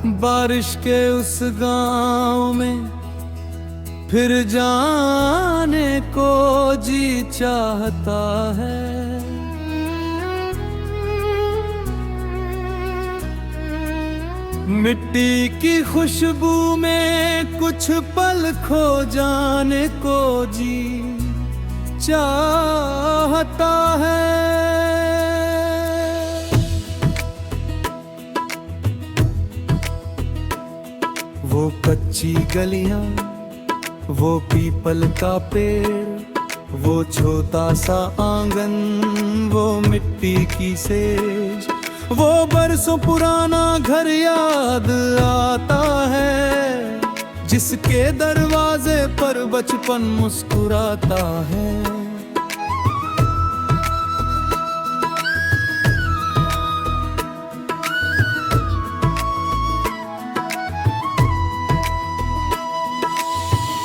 बारिश के उस गांव में फिर जाने को जी चाहता है। मिट्टी की खुशबू में कुछ पल खो जाने को जी चाहता है। वो कच्ची गलियां, वो पीपल का पेड़, वो छोटा सा आंगन, वो मिट्टी की सेज, वो बरसों पुराना घर याद आता है, जिसके दरवाजे पर बचपन मुस्कुराता है।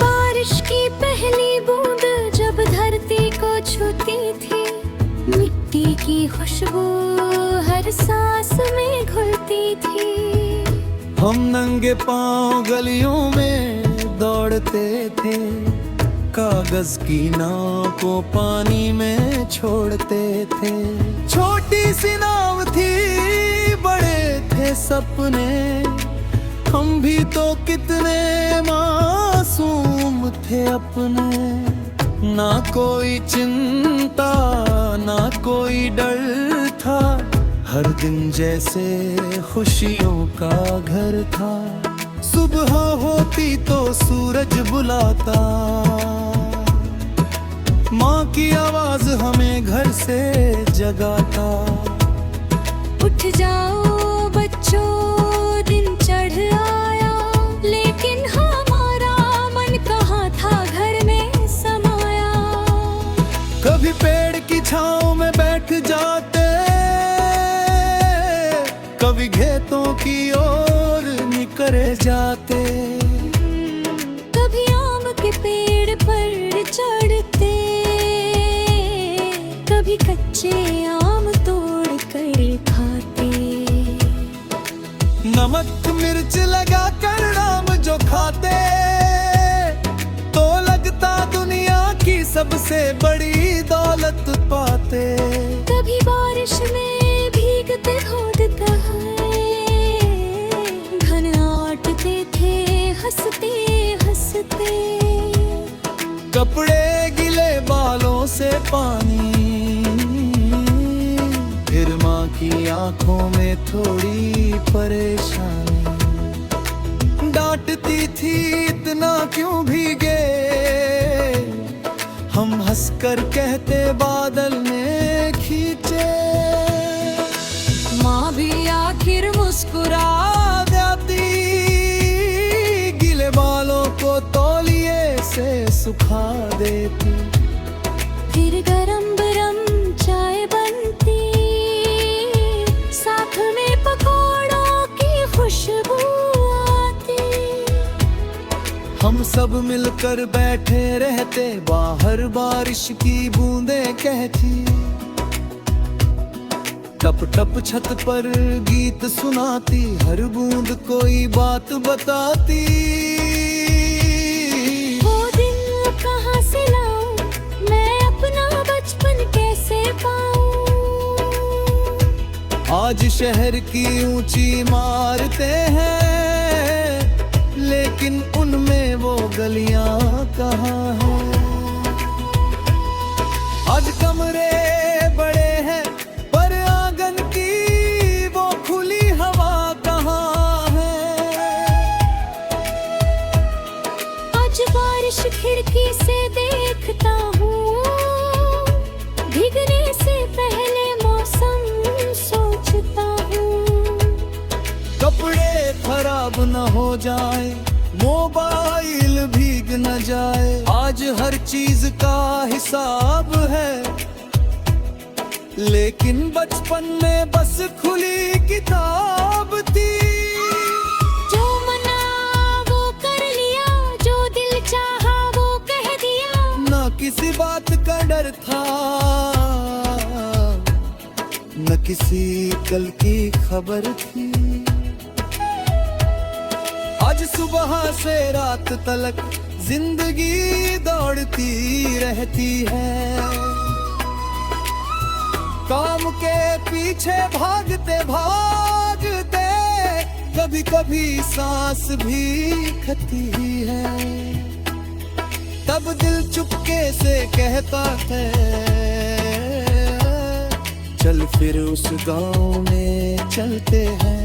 बारिश की पहली बूंद जब धरती को छूती थी, मिट्टी की खुशबू हर सांस में घुलती थी। हम नंगे पांव गलियों में दौड़ते थे, कागज की नाव को पानी में छोड़ते थे। छोटी सी नाव थी, बड़े थे सपने, हम भी तो कितने मासूम थे अपने। ना कोई चिंता, ना कोई डर था, हर दिन जैसे खुशियों का घर था। सुबह होती तो सूरज बुलाता, माँ की आवाज हमें घर से जगाता। उठ जाओ बच्चों, दिन चढ़ आया, लेकिन हमारा मन कहाँ था घर में समाया। कभी पेड़ की छांव में बैठ जाते, कभी खेतों की ओर निकल जाते, कभी आम के पेड़ पर चढ़ते, कभी कच्चे आम तोड़ कर खाते। नमक मिर्च लगा कर आम जो खाते, तो लगता दुनिया की सबसे बड़ी दौलत पाते। कभी बारिश में भीगते होता है, घन आटते थे हंसते हंसते। कपड़े गिले बालों से पानी, फिर माँ की आंखों में थोड़ी परेशानी। डांटती थी इतना क्यों भीगे, हम हंसकर कहते बादल ने खींचे। माँ भी आखिर मुस्कुरा जाती, गिले बालों को तौलिए से सुखा देती। फिर गरम गरम चाय बनती, साथ में पकौड़ों की खुशबू आती। हम सब मिलकर बैठे रहते, बाहर बारिश की बूंदें कहती। टप टप छत पर गीत सुनाती, हर बूंद कोई बात बताती। वो दिन कहाँ से लाऊं, मैं अपना बचपन कैसे पाऊं। आज शहर की ऊंची इमारतें हैं, लेकिन उनमें वो गलियां कहाँ हैं। आज कमरे बड़े हैं, पर आंगन की वो खुली हवा कहाँ है। आज बारिश खिड़की से देखता हूँ, भीगने से पहले मौसम सोचता हूँ। कपड़े खराब न हो जाए, मोबाइल भीग न जाए, आज हर चीज का हिसाब है। लेकिन बचपन में बस खुली किताब थी। जो मना वो कर लिया, जो दिल चाहा वो कह दिया। ना किसी बात का डर था, न किसी कल की खबर थी। रोज सुबह से रात तलक जिंदगी दौड़ती रहती है। काम के पीछे भागते भागते कभी कभी सांस भी खती है। तब दिल चुपके से कहता है, चल फिर उस गांव में चलते हैं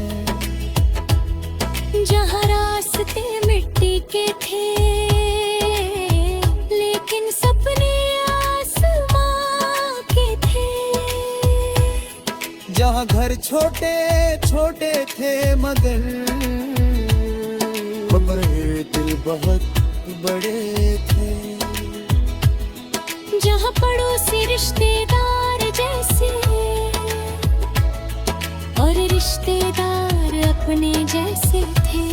जहाँ रास्ते मिट्टी के थे, लेकिन सपने आसमां के थे। जहाँ घर छोटे छोटे थे मगर दिल बहुत बड़े थे। जहाँ पड़ोसी रिश्तेदार जैसे और रिश्तेदार अपने जैसे थे।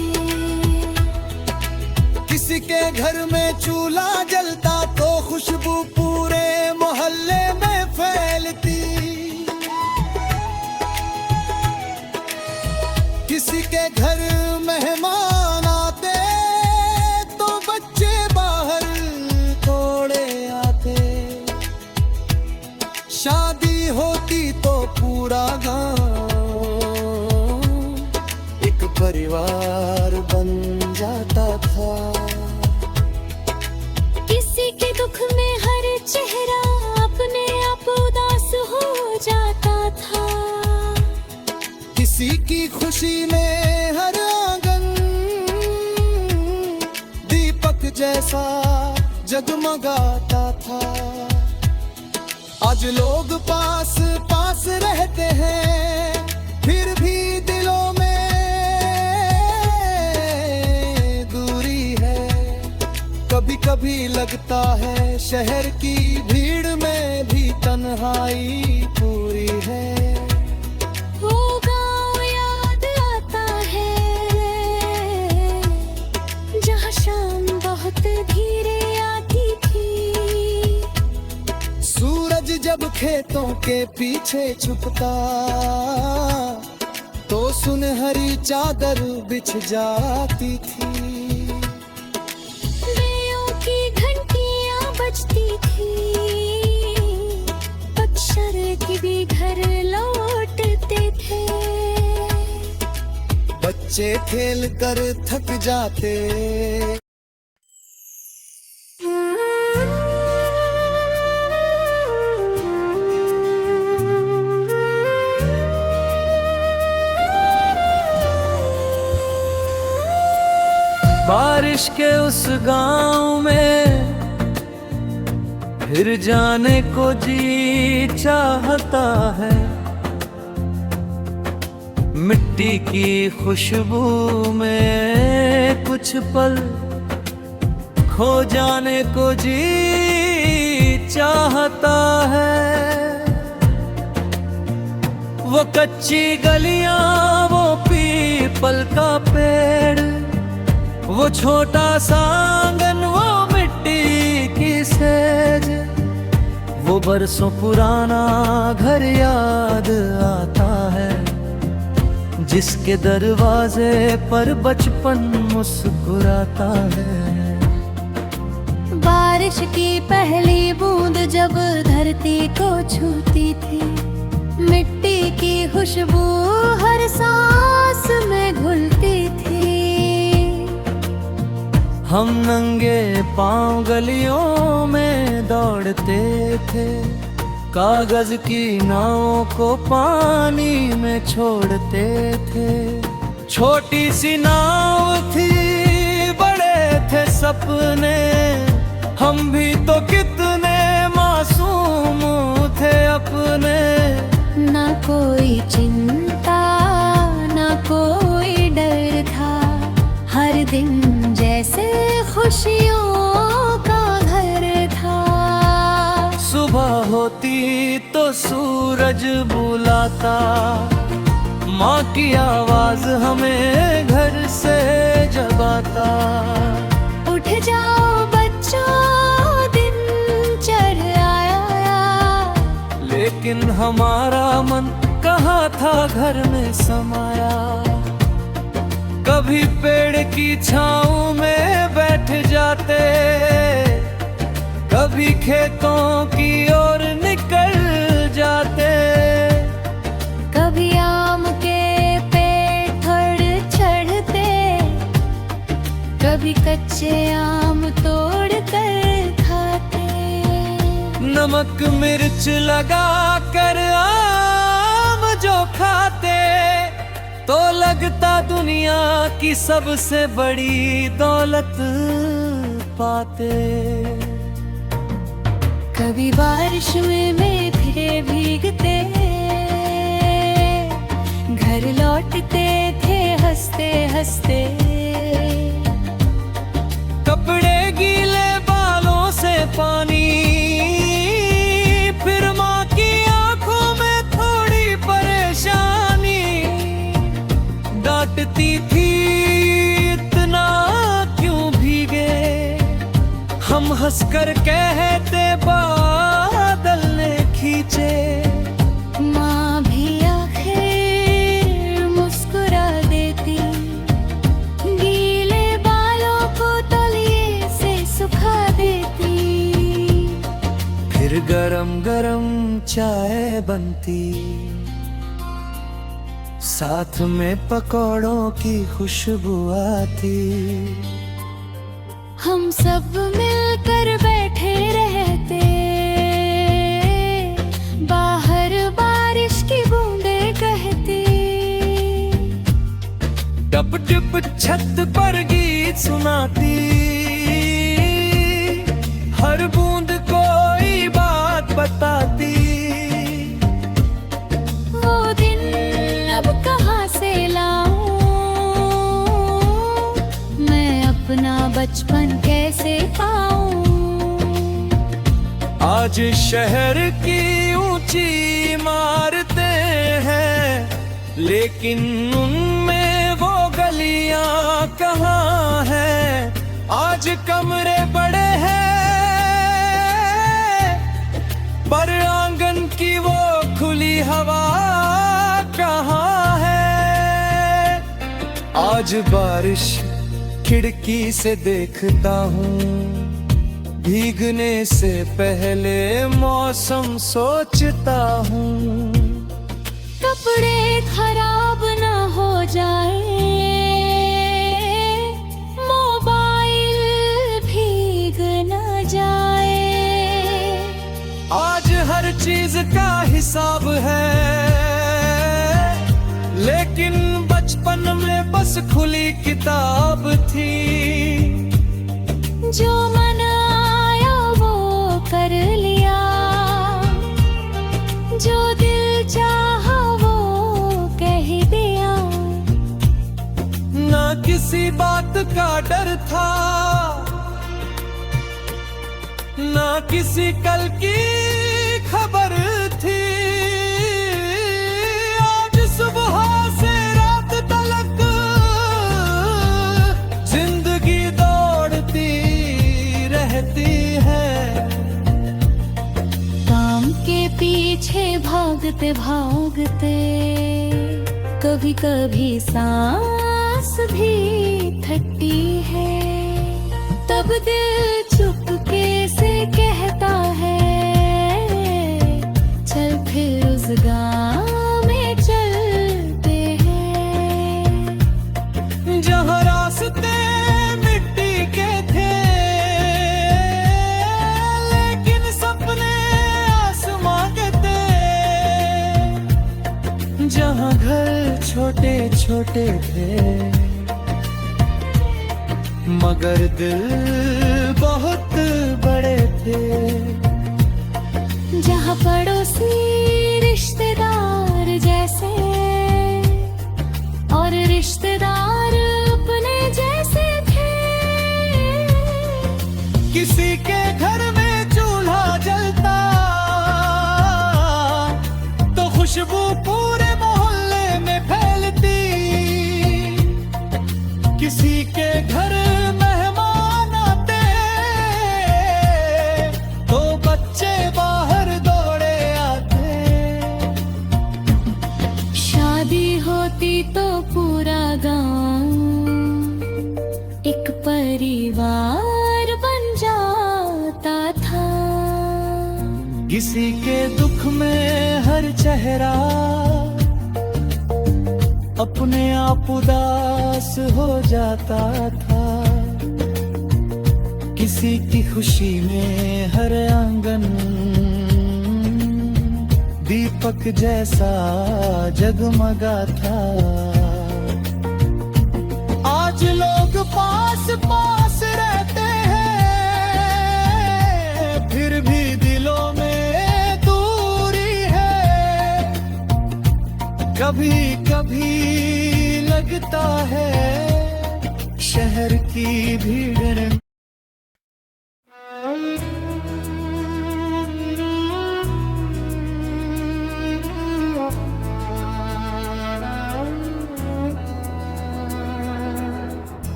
किसी के घर में चूल्हा जलता तो खुशबू पूरे मोहल्ले में फैलती। किसी के घर मेहमान आते तो बच्चे बाहर दौड़े आते। शादी होती तो पूरा गांव एक परिवार बन जाता था। किसी के दुख में हर चेहरा अपने आप उदास हो जाता था। किसी की खुशी में हर आंगन दीपक जैसा जगमगाता था। आज लोग पास पास रहते हैं फिर भी दिलों में दूरी है। कभी कभी लगता है शहर की भीड़ में भी तन्हाई पूरी है। वो गाँव याद आता है जहाँ शाम बहुत धीरे आती थी। सूरज जब खेतों के पीछे छुपता तो सुनहरी चादर बिछ जाती थी। बेयों की घंटियाँ बजती थी, अक्षर की भी घर लौटते थे। बच्चे खेल कर थक जाते बारिश के उस गांव में फिर जाने को जी चाहता है। मिट्टी की खुशबू में कुछ पल खो जाने को जी चाहता है। वो कच्ची गलियां, वो पीपल का पेड़, वो छोटा सा आंगन, वो मिट्टी की सेज, वो बरसों पुराना घर याद आता है जिसके दरवाजे पर बचपन मुस्कुराता है। बारिश की पहली बूंद जब धरती को छूती थी, मिट्टी की खुशबू हर सांस में घुलती थी। हम नंगे पांव गलियों में दौड़ते थे, कागज की नावों को पानी में छोड़ते थे। छोटी सी नाव थी, बड़े थे सपने, हम भी तो कितने मासूम थे अपने। ना कोई चिंता, ना कोई डर था, हर दिन जैसे खुशियों का घर था। सुबह होती तो सूरज बुलाता, माँ की आवाज हमें घर से जगाता। उठ जाओ बच्चों, दिन चढ़ आया। लेकिन हमारा मन कहाँ था घर में समाया। कभी पेड़ की छाँव में बैठ जाते, कभी खेतों की ओर निकल जाते। कभी आम के पेड़ थोड़ चढ़ते, कभी कच्चे आम तोड़ कर खाते। नमक मिर्च लगा कर आम जो खाते, तो लगता दुनिया की सबसे बड़ी दौलत पाते। कभी बारिश में फिरे भीगते, घर लौटते थे हंसते हंसते। कपड़े गीले बालों से पानी, फिर माँ की आंखों में थोड़ी परेशानी। डांटती थी इतना क्यों भीगे, हम हंसकर कहते बादल ने खींचे। माँ भी आखिर मुस्कुरा देती, गीले बालों को तौलिए से सुखा देती। फिर गरम गरम चाय बनती, साथ में पकौड़ों की खुशबू आती। हम सब मिलकर बैठे रहते, बाहर बारिश की बूंदें कहती। टप टप छत पर गीत सुनाती, हर बूंद कोई बात बताती। वो दिन अब कहाँ से लाऊं, मैं अपना बचपन कैसे पाऊं। आज शहर की ऊंची इमारतें हैं, लेकिन उनमें वो गलियां कहाँ हैं। आज कमरे बड़े हैं, पर आंगन की वो खुली हवा कहाँ है। आज बारिश खिड़की से देखता हूँ, भीगने से पहले मौसम सोचता हूँ। कपड़े खराब न हो जाए, मोबाइल भीग न जाए। आज हर चीज का हिसाब है, लेकिन बचपन में बस खुली किताब थी। जो मन आया वो कर लिया, जो दिल चाहा वो कह दिया। ना किसी बात का डर था, ना किसी कल की खबर थी। आज सुबह से रात तक जिंदगी दौड़ती रहती है। काम के पीछे भागते भागते, कभी कभी सांस भी थकती है। तब दिल चुपके से कहता है, चल फिर उस गाँव में चलते हैं। जहाँ रास्ते मिट्टी के थे, लेकिन सपने आसमां के थे। जहाँ घर छोटे छोटे थे, मगर दिल बहुत बड़े थे। जहाँ पड़ोसी रिश्तेदार जैसे, और रिश्तेदार अपने जैसे थे। किसी के घर में चूल्हा जलता, तो खुशबू पूरे मोहल्ले में फैलती। किसी के घर मेहमान आते, तो बच्चे बाहर दौड़े आते। किसी के दुख में हर चेहरा अपने आप उदास हो जाता था। किसी की खुशी में हर आंगन दीपक जैसा जगमगा था। आज लोग पास पास रहते हैं, फिर भी दिलों में दूरी है। कभी कभी लगता है शहर की भीड़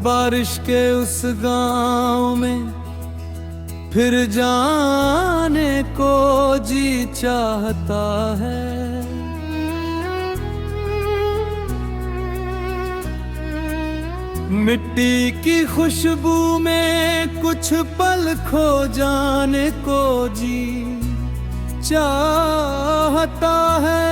बारिश के उस गांव में फिर जाने को जी चाहता है। मिट्टी की खुशबू में कुछ पल खो जाने को जी चाहता है।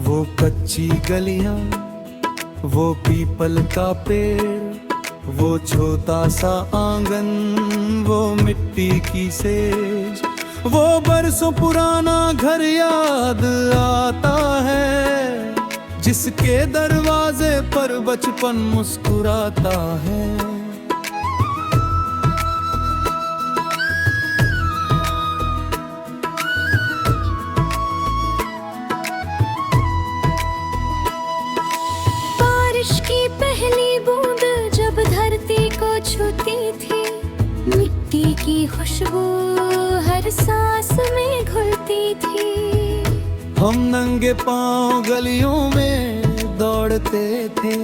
वो कच्ची गलियां, वो पीपल का पेड़, वो छोटा सा आंगन, वो मिट्टी की सेज, वो बरसों पुराना घर याद आता है, जिसके दरवाजे पर बचपन मुस्कुराता है। बारिश की पहली बूंद जब धरती को छूती थी, मिट्टी की खुशबू हर सांस में घुलती थी। हम नंगे पांव गलियों में दौड़ते थे,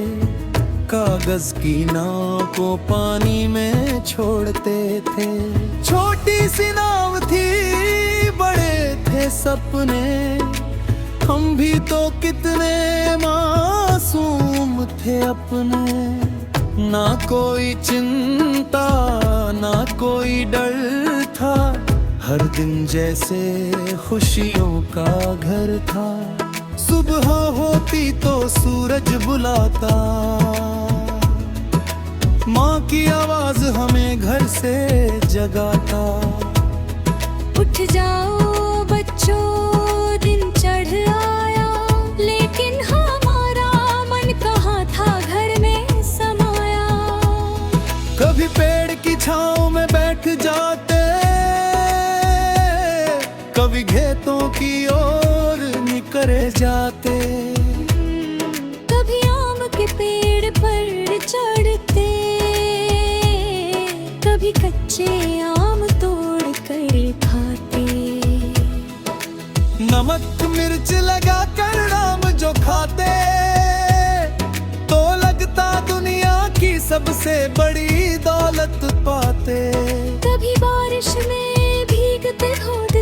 कागज की नाव को पानी में छोड़ते थे। छोटी सी नाव थी, बड़े थे सपने, हम भी तो कितने मासूम थे अपने। ना कोई चिंता ना कोई डर था, हर दिन जैसे खुशियों का घर था। सुबह होती तो सूरज बुलाता, माँ की आवाज हमें घर से जगाता। उठ जाओ बच्चों दिन चढ़ आया, लेकिन हमारा मन कहाँ था घर में समाया। कभी पेड़ की छांव में बैठ जाते, कभी खेतों की ओर निकल जाते। कभी आम के पेड़ पर चढ़ते, कभी कच्चे आम तोड़ कर खाते। नमक मिर्च लगा कर आम जो खाते, तो लगता दुनिया की सबसे बड़ी दौलत पाते। कभी बारिश में भीगते धोते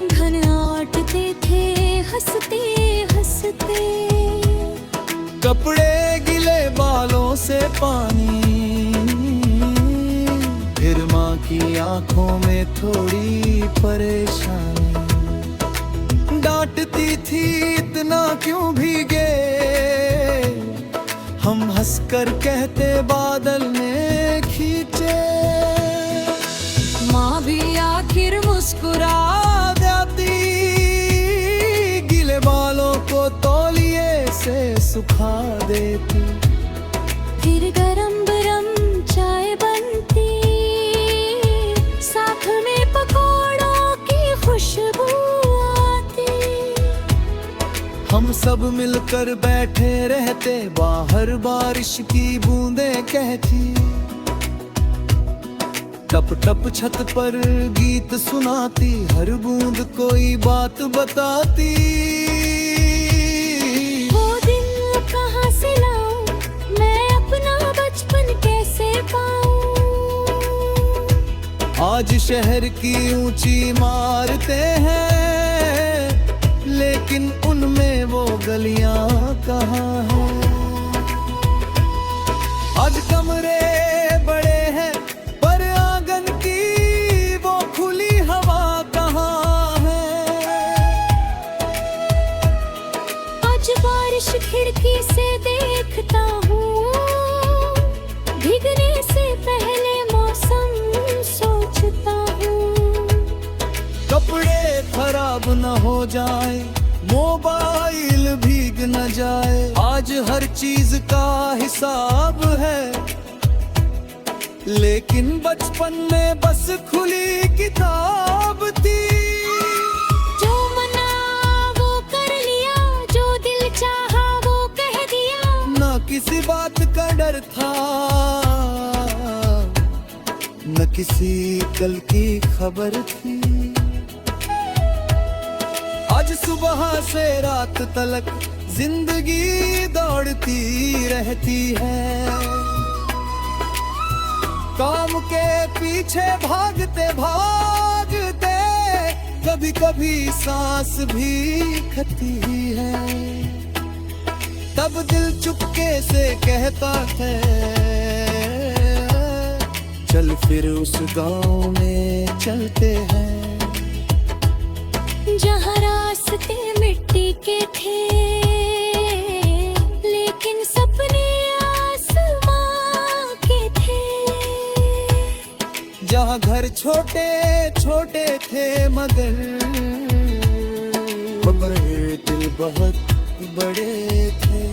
घन आटते थे हंसते हंसते। कपड़े गिले बालों से पानी, फिर माँ की आंखों में थोड़ी परेशानी। डांटती थी इतना क्यों भीगे, हम हंसकर कहते बादल ने खींचे। माँ भी आखिर मुस्कुरा जाती, गिले बालों को तौलिए से सुखा देती। फिर गरम गरम चाय बनती, साथ में पकौड़ों की खुशबू आती। हम सब मिलकर बैठे रहते, बाहर बारिश की बूंदें कहती। टप टप छत पर गीत सुनाती, हर बूंद कोई बात बताती। वो दिन कहाँ से लाऊं, मैं अपना बचपन कैसे पाऊं। आज शहर की ऊंची इमारतें हैं, लेकिन उनमें वो गलियां कहाँ हैं। न हो जाए, मोबाइल भीग न जाए। आज हर चीज का हिसाब है, लेकिन बचपन में बस खुली किताब थी। जो मना वो कर लिया, जो दिल चाहा वो कह दिया। न किसी बात का डर था, न किसी कल की खबर थी। आज सुबह से रात तलक जिंदगी दौड़ती रहती है। काम के पीछे भागते भागते कभी कभी सांस भी खती है। तब दिल चुपके से कहता है, चल फिर उस गांव में चलते हैं। जहाँ रास्ते मिट्टी के थे, लेकिन सपने आसमां के थे। जहाँ घर छोटे छोटे थे मगर दिल बहुत बड़े थे।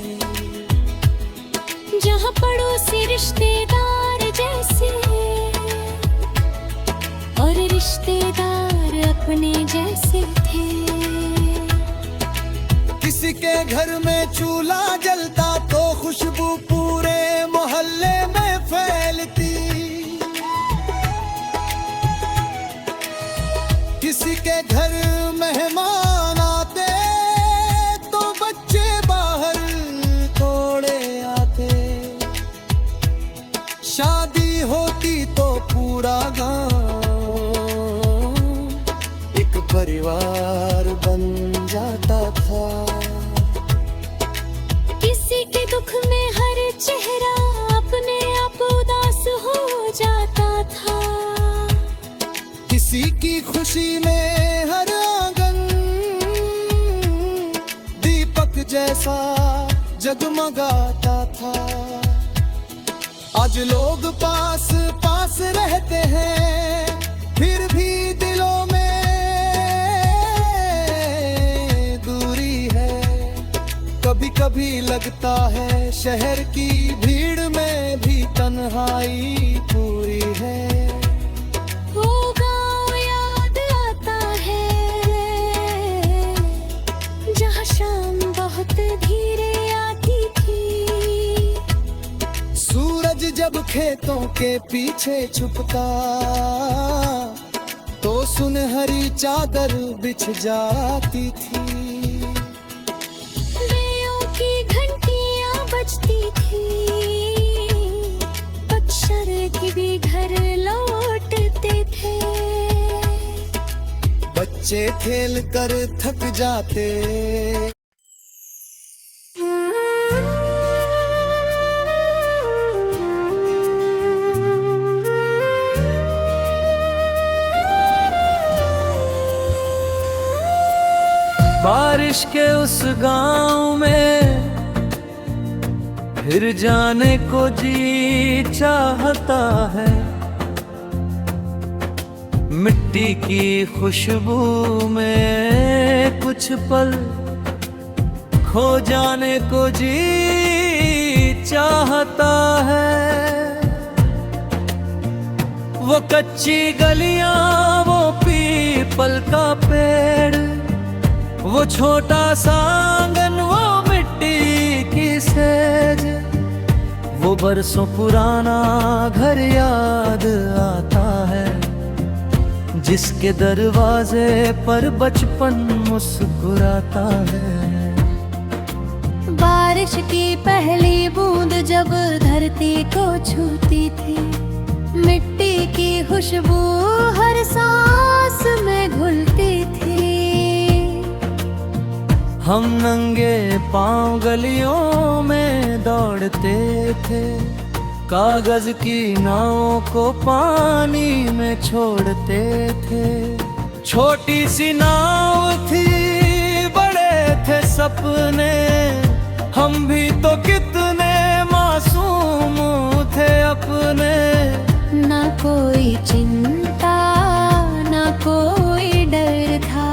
जहाँ पड़ोसी रिश्तेदार जैसे और रिश्तेदार अपने जैसे थे। किसी के घर में चूल्हा जलता तो खुशबू पूरे मोहल्ले में फैलती। किसी के घर मेहमान आते तो बच्चे बाहर थोड़े आते। शादी होती तो पूरा गांव एक परिवार बन जाता था। किसी के दुख में हर चेहरा अपने आप उदास हो जाता था। किसी की खुशी में हर आंगन दीपक जैसा जगमगाता था। आज लोग पास पास रहते हैं, फिर भी दिलों में दूरी है। कभी कभी लगता है शहर की भीड़ में भी तन्हाई पूरी है। वो गाँव याद आता है, जहाँ शाम बहुत धीरे आती थी। सूरज जब खेतों के पीछे छुपता तो सुनहरी चादर बिछ जाती थी। बेयों की घंटियाँ बजती थी, अक्षर की भी घर लौटते थे। बच्चे खेल कर थक जाते, बारिश के उस गांव में फिर जाने को जी चाहता है। मिट्टी की खुशबू में कुछ पल खो जाने को जी चाहता है। वो कच्ची गलियां, वो पीपल का पेड़, वो छोटा सा आंगन, वो मिट्टी की सेज, वो बरसों पुराना घर याद आता है, जिसके दरवाजे पर बचपन मुस्कुराता है। बारिश की पहली बूंद जब धरती को छूती थी, मिट्टी की खुशबू हर सांस में घुलती थी। हम नंगे पांव गलियों में दौड़ते थे, कागज की नावों को पानी में छोड़ते थे। छोटी सी नाव थी, बड़े थे सपने, हम भी तो कितने मासूम थे अपने। ना कोई चिंता, ना कोई डर था,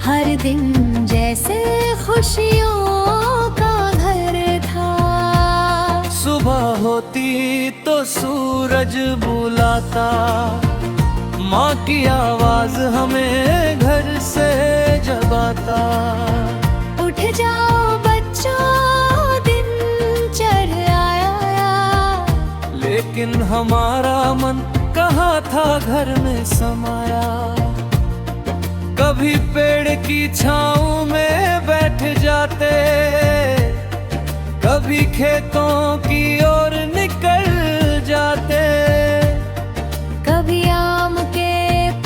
हर दिन जैसे खुशियों का घर था। सुबह होती तो सूरज बुलाता, माँ की आवाज हमें घर से जगाता। उठ जाओ बच्चों दिन चढ़ आया, लेकिन हमारा मन कहाँ था घर में समाया। कभी पेड़ की छाँव में बैठ जाते, कभी खेतों की ओर निकल जाते। कभी आम के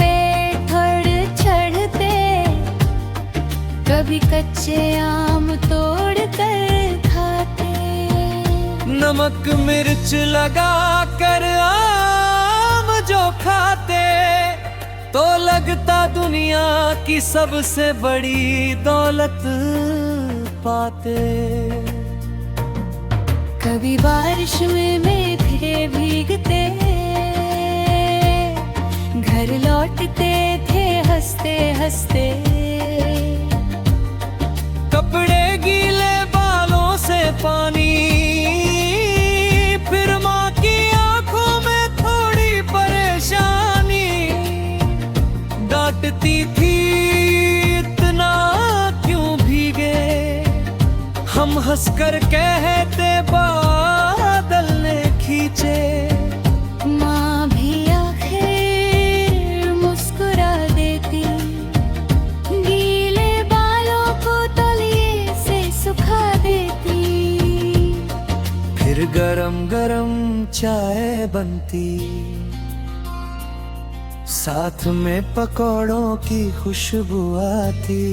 पेड़ थोड़ चढ़ते, कभी कच्चे आम तोड़ कर खाते। नमक मिर्च लगा कर आम जो खाते, तो लगता दुनिया की सबसे बड़ी दौलत पाते। कभी बारिश में थे भीगते, घर लौटते थे हंसते हंसते। कपड़े गीले बालों से पानी, फिर माँ की आंखों में थोड़ी परेशानी। डांटती थी इतना क्यों भीगे, हम हंसकर कहते बादल ने खींचे। माँ भी आखिर मुस्कुरा देती, गीले बालों को तौलिए से सुखा देती। फिर गरम गरम चाय बनती, साथ में पकौड़ों की खुशबू आती।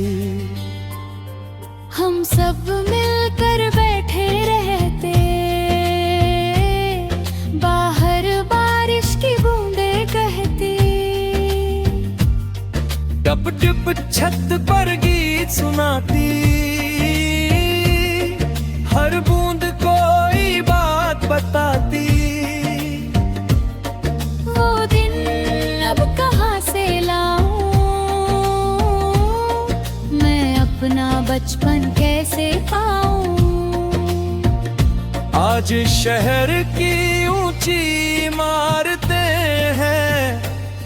हम सब मिलकर बैठे रहते, बाहर बारिश की बूंदें कहती। टप टप छत पर गीत सुनाती, हर बूंद कोई बात बताती। वो दिन अब कहाँ से लाऊं, मैं अपना बचपन कैसे पाऊं। आज शहर की ऊंची इमारतें हैं,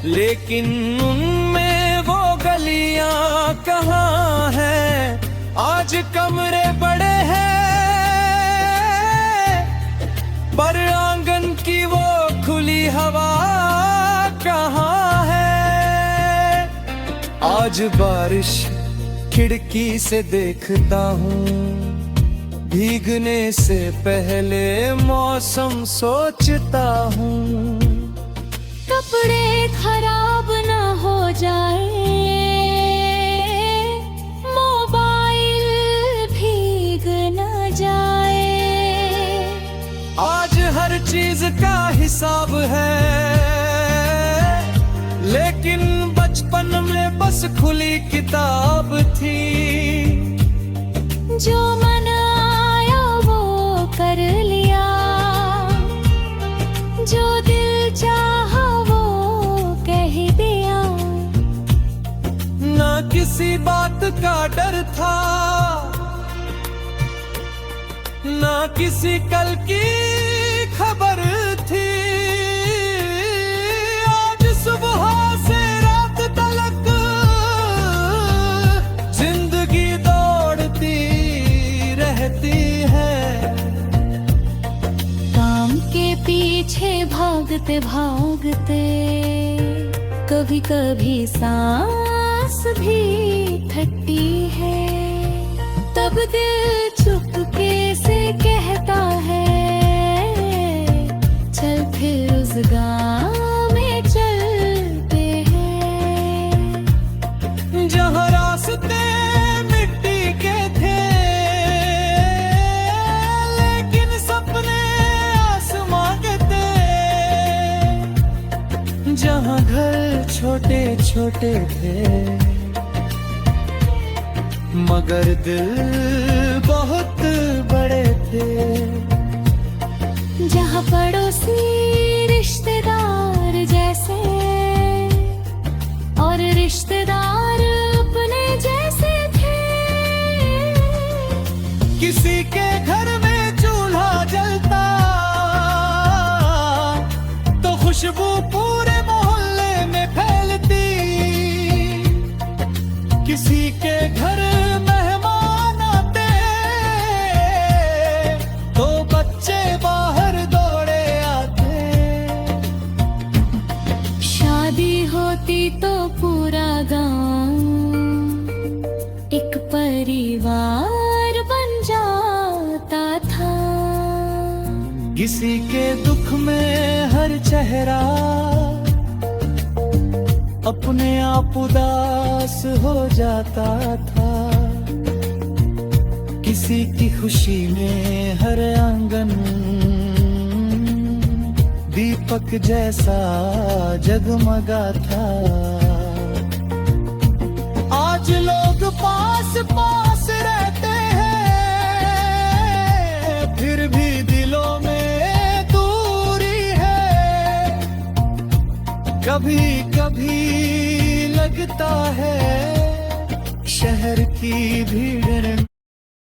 लेकिन उनमें वो गलियां कहाँ हैं। आज कमरे बड़े हैं, पर आंगन की वो खुली हवा कहाँ है। आज बारिश खिड़की से देखता हूँ, भीगने से पहले मौसम सोचता हूँ। कपड़े खराब ना हो जाए, मोबाइल भीग ना जाए। आज हर चीज का हिसाब है, लेकिन बचपन में बस खुली किताब थी। जो मन आया वो कर लिया, जो दिल चाहा वो कह दिया। ना किसी बात का डर था, ना किसी कल की खबर थी। आज सुबह से रात तक जिंदगी दौड़ती रहती है। काम के पीछे भागते भागते कभी कभी सांस भी थकती है। तब दिल चुपके से कहता है, चल फिर उस गाँव में चलते हैं। जहाँ रास्ते मिट्टी के थे, लेकिन सपने आसमां के थे। जहाँ घर छोटे छोटे थे, मगर दिल बहुत बड़े थे। जहाँ पड़ोसी रिश्तेदार जैसे और रिश्तेदार अपने जैसे थे। किसी के घर मेहमान आते तो बच्चे बाहर दौड़े आते। शादी होती तो पूरा गांव एक परिवार बन जाता था। किसी के दुख में हर चेहरा अपने आप उदास हो जाता था। किसी की खुशी में हर आंगन दीपक जैसा जगमगा था। आज लोग पास पास रहते हैं फिर भी दिलों में दूरी है। कभी कभी लगता है शहर की भीड़